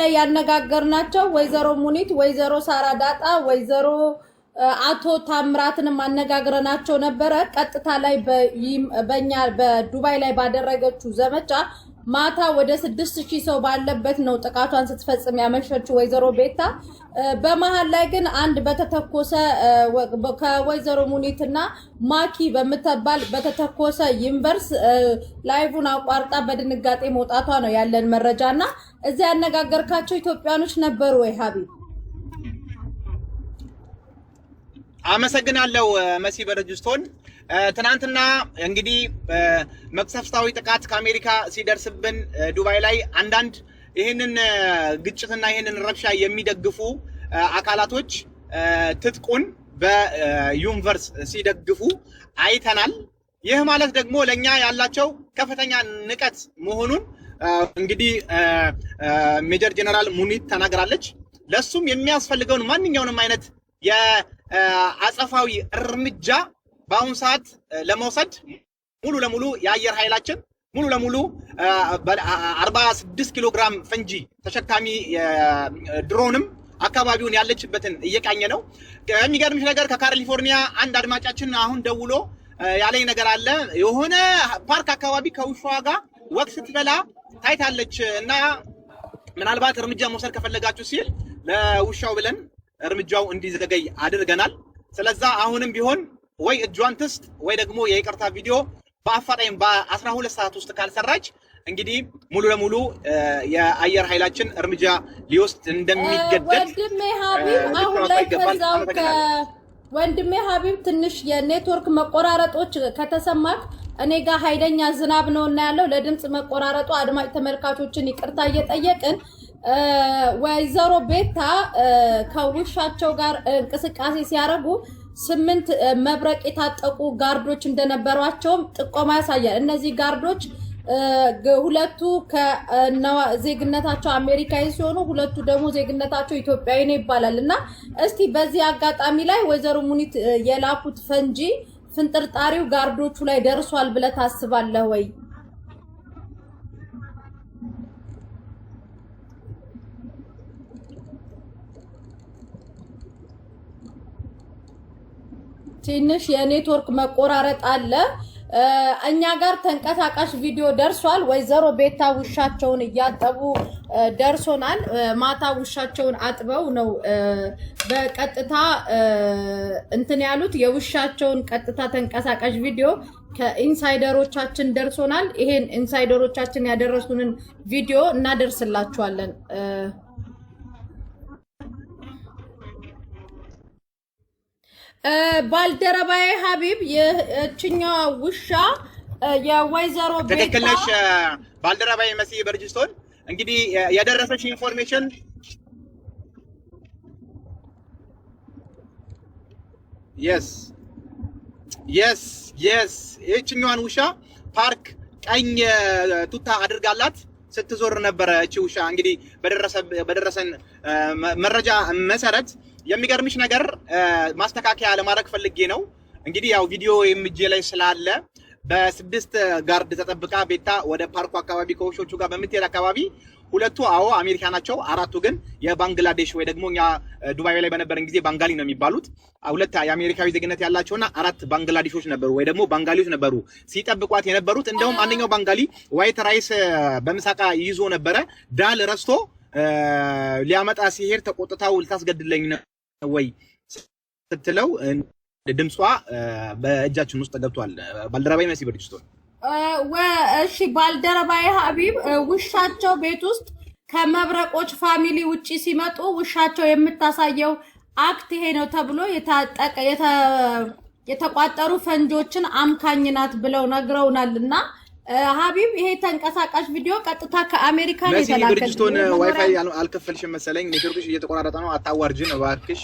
ላይ ያነጋገርናቸው ወይዘሮ ሙኒት፣ ወይዘሮ ሳራ ዳጣ፣ ወይዘሮ አቶ ታምራትንም አነጋግረናቸው ነበረ። ቀጥታ ላይ በእኛ በዱባይ ላይ ባደረገችው ዘመቻ ማታ ወደ 6000 ሰው ባለበት ነው ጥቃቷን ስትፈጽም ያመሸችው ወይዘሮ ቤታ። በመሃል ላይ ግን አንድ በተተኮሰ ከወይዘሮ ሙኒትና ማኪ በመተባል በተተኮሰ ዩኒቨርስ ላይቭን አቋርጣ በድንጋጤ መውጣቷ ነው ያለን መረጃና እዚያ ያነጋገርካቸው ኢትዮጵያኖች ነበሩ ወይ ሀቢብ? አመሰግናለሁ መሲ በረጅስቶን። ትናንትና እንግዲህ መቅሰፍታዊ ጥቃት ከአሜሪካ ሲደርስብን ዱባይ ላይ አንዳንድ ይህንን ግጭትና ይህንን ረብሻ የሚደግፉ አካላቶች ትጥቁን በዩኒቨርስ ሲደግፉ አይተናል። ይህ ማለት ደግሞ ለኛ ያላቸው ከፍተኛ ንቀት መሆኑን እንግዲህ ሜጀር ጀነራል ሙኒት ተናግራለች። ለሱም የሚያስፈልገውን ማንኛውንም አይነት የአጸፋዊ እርምጃ በአሁኑ ሰዓት ለመውሰድ ሙሉ ለሙሉ የአየር ኃይላችን ሙሉ ለሙሉ 46 ኪሎ ግራም ፈንጂ ተሸካሚ ድሮንም አካባቢውን ያለችበትን እየቃኘ ነው። የሚገርምሽ ነገር ከካሊፎርኒያ አንድ አድማጫችን አሁን ደውሎ ያለኝ ነገር አለ። የሆነ ፓርክ አካባቢ ከውሻዋ ጋር ወቅት ስትበላ ታይታለች እና ምናልባት እርምጃ መውሰድ ከፈለጋችሁ ሲል ለውሻው ብለን እርምጃው እንዲዘገይ አድርገናል። ስለዛ አሁንም ቢሆን ወይ እጇን ትስጥ ወይ ደግሞ የይቅርታ ቪዲዮ በአፋጣኝ በ12 ሰዓት ውስጥ ካልሰራች እንግዲህ ሙሉ ለሙሉ የአየር ኃይላችን እርምጃ ሊወስድ እንደሚገደድ ወንድሜ ሀቢብ አሁን ላይ ከዛው ወንድሜ ሀቢብ ትንሽ የኔትወርክ መቆራረጦች ከተሰማክ እኔ ጋር ኃይለኛ ዝናብ ነውና ያለው ለድምጽ መቆራረጡ አድማጭ ተመልካቾችን ይቅርታ እየጠየቅን ወይዘሮ ቤታ ከውሻቸው ጋር እንቅስቃሴ ሲያደርጉ 8 መብረቅ የታጠቁ ጋርዶች እንደነበሯቸውም ጥቆማ ያሳያል። እነዚህ ጋርዶች ሁለቱ ከዜግነታቸው አሜሪካዊ ሲሆኑ ሁለቱ ደግሞ ዜግነታቸው ኢትዮጵያዊ ነው ይባላልና እስቲ በዚህ አጋጣሚ ላይ ወይዘሮ ሙኒት የላኩት ፈንጂ ፍንጥርጣሪው ጋርዶቹ ላይ ደርሷል ብለህ ታስባለህ ወይ? ትንሽ የኔትወርክ መቆራረጥ አለ። እኛ ጋር ተንቀሳቃሽ ቪዲዮ ደርሷል። ወይዘሮ ቤታ ውሻቸውን እያጠቡ ደርሶናል። ማታ ውሻቸውን አጥበው ነው በቀጥታ እንትን ያሉት። የውሻቸውን ቀጥታ ተንቀሳቃሽ ቪዲዮ ከኢንሳይደሮቻችን ደርሶናል። ይሄን ኢንሳይደሮቻችን ያደረሱንን ቪዲዮ እናደርስላችኋለን። ባልደረባዬ ሀቢብ የእችኛዋ ውሻ የወይዘሮ ቤታ ትክክል ነሽ ባልደረባዬ መሲ በርጅስቶን። እንግዲህ ያደረሰች ኢንፎርሜሽን የስ የእችኛዋን ውሻ ፓርክ ቀኝ ቱታ አድርጋላት ስትዞር ነበረ። እቺ ውሻ እንግዲህ በደረሰን መረጃ መሰረት የሚገርምሽ ነገር ማስተካከያ ለማድረግ ፈልጌ ነው። እንግዲህ ያው ቪዲዮ የምጄ ላይ ስላለ በ6 ጋርድ ተጠብቃ ቤታ ወደ ፓርኩ አካባቢ ከውሾቹ ጋር በምትሄድ አካባቢ ሁለቱ አሜሪካ ናቸው፣ አራቱ ግን የባንግላዴሽ ወይ ደግሞ እኛ ዱባይ ላይ በነበረን ጊዜ ባንጋሊ ነው የሚባሉት። ሁለት የአሜሪካዊ ዜግነት ያላቸውና 4 ባንግላዴሾች ነበሩ ወይ ደግሞ ባንጋሊዎች ነበሩ ሲጠብቋት የነበሩት። እንደውም አንደኛው ባንጋሊ ዋይት ራይስ በምሳቃ ይዞ ነበረ። ዳል ረስቶ ሊያመጣ ሲሄድ ተቆጥታው ልታስገድለኝ ነው ወይ ስትለው ድምጿ በእጃችን ውስጥ ገብቷል። ባልደረባዬ መሲ በርጅስቶን። እሺ ባልደረባዬ ሀቢብ ውሻቸው ቤት ውስጥ ከመብረቆች ፋሚሊ ውጪ ሲመጡ ውሻቸው የምታሳየው አክት ይሄ ነው ተብሎ የተቋጠሩ ፈንጆችን አምካኝ ናት ብለው ነግረውናልና ሀቢብ ይሄ ተንቀሳቃሽ ቪዲዮ ቀጥታ ከአሜሪካ ነው የተላከው። መሲ በርጅስቶን ዋይፋይ አልከፈልሽም መሰለኝ፣ ኔትወርክሽ እየተቆራረጠ ነው። አታዋርጂን እባክሽ።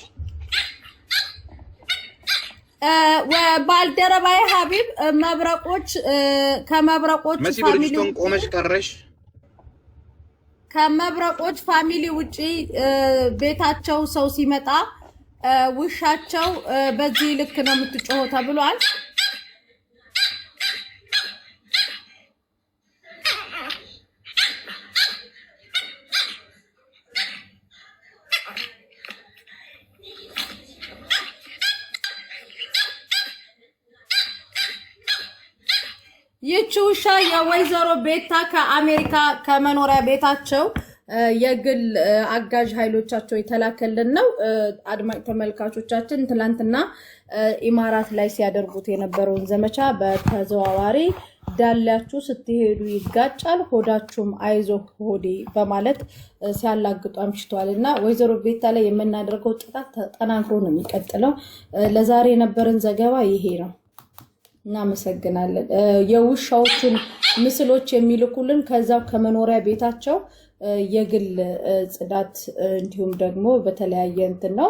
ባልደረባዬ ሀቢብ መብረቆች ከመብረቆች መሲ በርጅስቶን ቆመሽ ቀረሽ። ከመብረቆች ፋሚሊ ውጪ ቤታቸው ሰው ሲመጣ ውሻቸው በዚህ ልክ ነው የምትጮኸው ተብሏል። ይህች ውሻ የወይዘሮ ቤታ ከአሜሪካ ከመኖሪያ ቤታቸው የግል አጋዥ ኃይሎቻቸው የተላከልን ነው። አድማጭ ተመልካቾቻችን ትላንትና ኢማራት ላይ ሲያደርጉት የነበረውን ዘመቻ በተዘዋዋሪ ዳላችሁ ስትሄዱ ይጋጫል ሆዳችሁም አይዞ ሆዴ በማለት ሲያላግጡ አምሽተዋልና ወይዘሮ ቤታ ላይ የምናደርገው ጥቃት ተጠናክሮ ነው የሚቀጥለው። ለዛሬ የነበረን ዘገባ ይሄ ነው። እናመሰግናለን። የውሻዎቹን ምስሎች የሚልኩልን ከዛው ከመኖሪያ ቤታቸው የግል ጽዳት እንዲሁም ደግሞ በተለያየ እንትን ነው።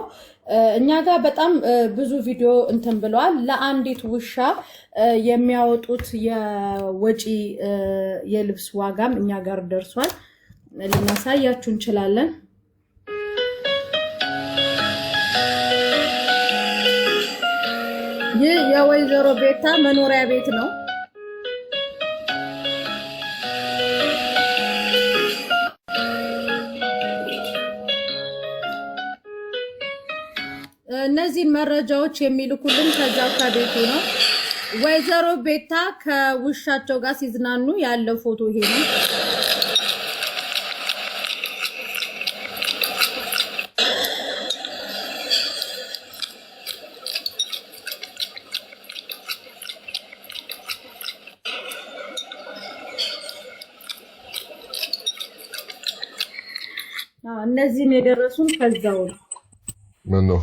እኛ ጋር በጣም ብዙ ቪዲዮ እንትን ብለዋል። ለአንዲት ውሻ የሚያወጡት የወጪ የልብስ ዋጋም እኛ ጋር ደርሷል። ልናሳያችሁ እንችላለን። ይህ የወይዘሮ ቤታ መኖሪያ ቤት ነው። እነዚህ መረጃዎች የሚልኩልን ከዛው ከቤቱ ነው። ወይዘሮ ቤታ ከውሻቸው ጋር ሲዝናኑ ያለው ፎቶ ይሄ ነው። እነዚህን የደረሱን ከዛው ነው። ምን ነው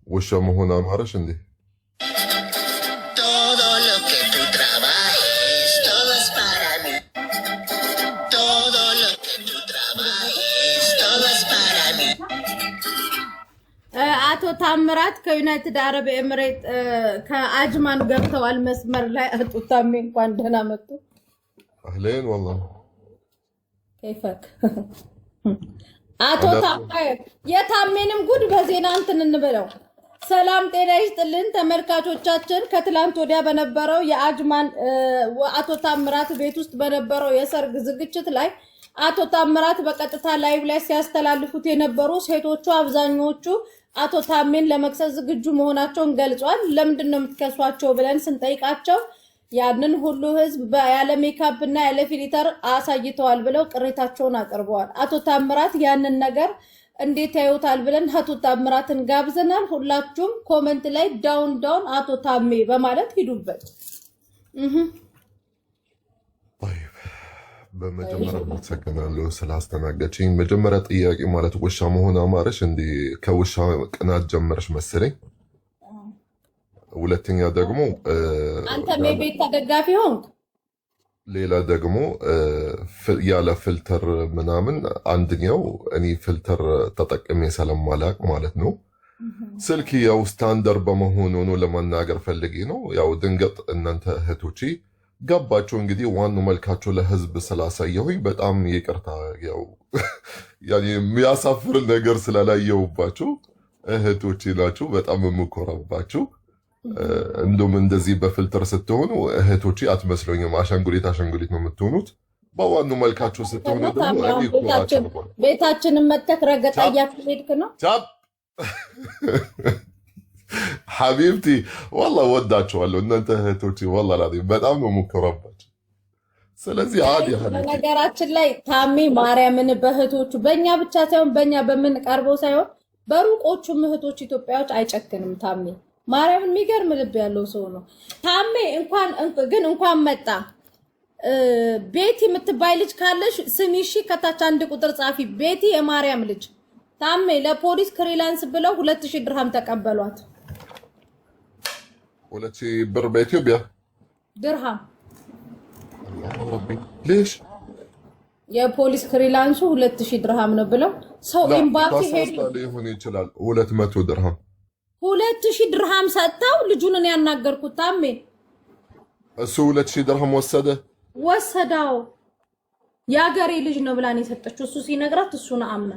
ውሻ መሆን አማረሽ እንዴ? አቶ ታምራት ከዩናይትድ አረብ ኤምሬት ከአጅማን ገብተዋል መስመር ላይ። አቶ ታሜ እንኳን ደህና መጡ። አህሌን والله ከይፈክ አቶ ታሜ የታሜንም ጉድ በዜና እንትን እንበለው። ሰላም ጤና ይስጥልን ተመልካቾቻችን። ከትላንት ወዲያ በነበረው የአጅማን አቶ ታምራት ቤት ውስጥ በነበረው የሰርግ ዝግጅት ላይ አቶ ታምራት በቀጥታ ላይቭ ላይ ሲያስተላልፉት የነበሩ ሴቶቹ አብዛኞቹ አቶ ታሜን ለመክሰስ ዝግጁ መሆናቸውን ገልጿል። ለምንድን ነው የምትከሷቸው ብለን ስንጠይቃቸው ያንን ሁሉ ህዝብ ያለ ሜካፕ እና ያለ ፊልተር አሳይተዋል ብለው ቅሬታቸውን አቅርበዋል። አቶ ታምራት ያንን ነገር እንዴት ያዩታል ብለን አቶ ታምራትን ጋብዘናል። ሁላችሁም ኮሜንት ላይ ዳውን ዳውን አቶ ታሜ በማለት ሂዱበት። በመጀመሪያ አመሰግናለሁ ስላስተናገድሽኝ። መጀመሪያ ጥያቄ ማለት ውሻ መሆን አማረሽ እንዴ? ከውሻ ቅናት ጀመረሽ መሰለኝ። ሁለተኛ ደግሞ አንተ ቤት ተደጋፊ ሆንክ። ሌላ ደግሞ ያለ ፊልተር ምናምን አንደኛው እኔ ፊልተር ተጠቅሜ ስለማላቅ ማለት ነው። ስልክ ያው ስታንዳርድ በመሆኑ ነው ለመናገር ፈልጌ ነው። ያው ድንገት እናንተ እህቶቼ ገባቸው እንግዲህ ዋናው መልካቸው ለህዝብ ስላሳየሁኝ በጣም ይቅርታ። ያው ያኔ የሚያሳፍር ነገር ስላላየሁባችሁ እህቶቼ ናችሁ። በጣም የምኮራባችሁ። እንደውም እንደዚህ በፊልተር ስትሆኑ እህቶቼ አትመስሉኝም። አሻንጉሊት ነው የምትሆኑት። በዋናው መልካቸው ስትሆኑ ደግሞ ቤታችንን መተክ ረገጣ እያካሄድክ ነው። ሐቢብቲ والله ወዳቸዋለሁ እናንተ እህቶቼ والله ላዲም በጣም ነው የምኮራባችሁ። ስለዚህ አዲ ነገራችን ላይ ታሜ ማርያምን በእህቶቹ በእኛ ብቻ ሳይሆን በእኛ በምንቀርበው ሳይሆን በሩቆቹም እህቶች ኢትዮጵያዎች አይጨክንም። ታሜ ማርያምን የሚገርም ልብ ያለው ሰው ነው። ታሜ እንኳን መጣ። ቤቲ የምትባይ ልጅ ካለሽ ስሚ እሺ፣ ከታች አንድ ቁጥር ጻፊ። ቤቲ የማርያም ልጅ ታሜ ለፖሊስ ክሪላንስ ብለው 2000 ድርሃም ተቀበሏት። 2000 ብር በኢትዮጵያ ድርሃም። ليش የፖሊስ ክሪላንሱ 2000 ድርሃም ነው ብለው ሰው ኤምባሲ ሄዱ። ሊሆን ይችላል 200 ድርሃም 2000 ድርሃም ሰጣው። ልጁን እኔ ያናገርኩት ታሜ እሱ 2000 ድርሃም ወሰደው። የአገሬ ልጅ ነው ብላን የሰጠችው። እሱ ሲነግራት እሱን አምና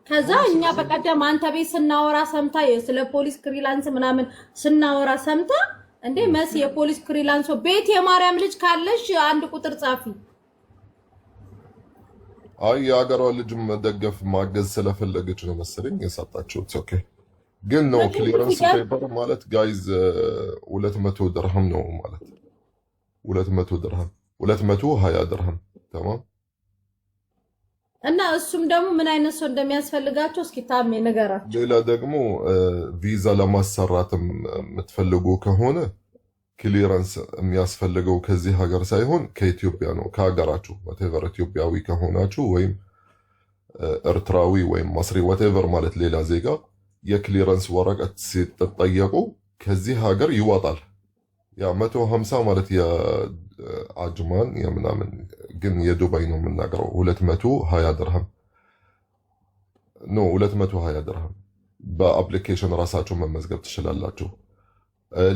ከዛ እኛ በቀደም አንተ ቤት ስናወራ ሰምታ ስለ ፖሊስ ክሪላንስ ምናምን ስናወራ ሰምታ እንዴ መሲ የፖሊስ ክሪላንስ ቤት የማርያም ልጅ ካለሽ አንድ ቁጥር ጻፊ። አይ የአገሯ ልጅ መደገፍ ማገዝ ስለፈለገች ነው መሰለኝ የሰጣችሁት። ኦኬ ግን ነው ክሊራንስ ፔፐር ማለት ጋይዝ 200 ድርሃም ነው ማለት 200 ድርሃም 220 ድርሃም ተማም። እና እሱም ደግሞ ምን አይነት ሰው እንደሚያስፈልጋቸው እስኪ ታሜ ንገራቸው። ሌላ ደግሞ ቪዛ ለማሰራትም የምትፈልጉ ከሆነ ክሊራንስ የሚያስፈልገው ከዚህ ሀገር ሳይሆን ከኢትዮጵያ ነው። ከሀገራችሁ ወቴቨር ኢትዮጵያዊ ከሆናችሁ ወይም ኤርትራዊ ወይም ማስሪ ወቴቨር ማለት ሌላ ዜጋ የክሊራንስ ወረቀት ሲጠየቁ ከዚህ ሀገር ይወጣል። ያ 150 ማለት የአጅማን የምናምን ግን የዱባይ ነው የምናገረው 220 ድርሃም ነው። 220 ድርሃም በአፕሊኬሽን ራሳችሁ መመዝገብ ትችላላችሁ።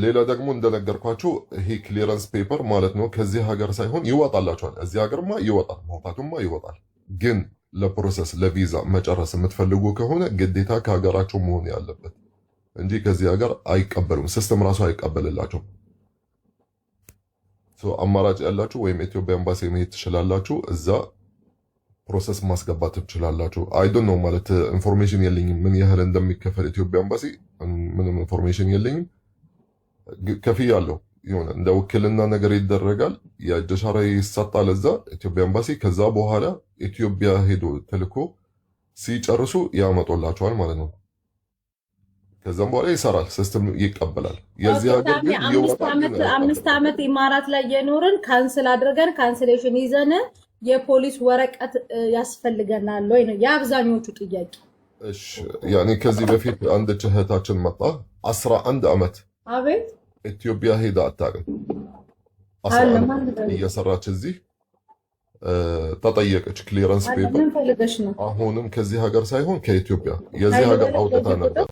ሌላ ደግሞ እንደነገርኳችሁ ይሄ ክሊራንስ ፔፐር ማለት ነው ከዚህ ሀገር ሳይሆን ይወጣላችኋል። እዚህ ሀገርማ ይወጣል፣ መውጣቱማ ይወጣል። ግን ለፕሮሰስ ለቪዛ መጨረስ የምትፈልጉ ከሆነ ግዴታ ከሀገራችሁ መሆን ያለበት እንጂ ከዚህ ሀገር አይቀበሉም። ሲስተም ራሱ አይቀበልላችሁም። አማራጭ ያላችሁ ወይም ኢትዮጵያ ኤምባሲ መሄድ ትችላላችሁ። እዛ ፕሮሰስ ማስገባት ትችላላችሁ። አይ ዶንት ኖ ማለት ኢንፎርሜሽን የለኝም ምን ያህል እንደሚከፈል ኢትዮጵያ ኤምባሲ ምንም ኢንፎርሜሽን የለኝም። ከፍያለሁ የሆነ እንደ ውክልና ነገር ይደረጋል። የእጅ አሻራ ይሰጣል እዛ ኢትዮጵያ ኤምባሲ። ከዛ በኋላ ኢትዮጵያ ሄዶ ተልኮ ሲጨርሱ ያመጡላቸዋል ማለት ነው። ከዛም በኋላ ይሰራል፣ ሲስተም ይቀበላል። የዚህ ሀገር ግን አምስት ዓመት ኢማራት ላይ የኖርን ካንስል አድርገን ካንስሌሽን ይዘን የፖሊስ ወረቀት ያስፈልገናል ወይ ነው የአብዛኞቹ ጥያቄ። እሺ ያኔ ከዚህ በፊት አንድ እህታችን መጣ 11 ዓመት አቤት ኢትዮጵያ ሄዳ አታውቅም። 11 እየሰራች እዚህ ተጠየቀች ክሊራንስ ፔፐር። አሁንም ከዚህ ሀገር ሳይሆን ከኢትዮጵያ የዚህ ሀገር አውጥታ ነበር።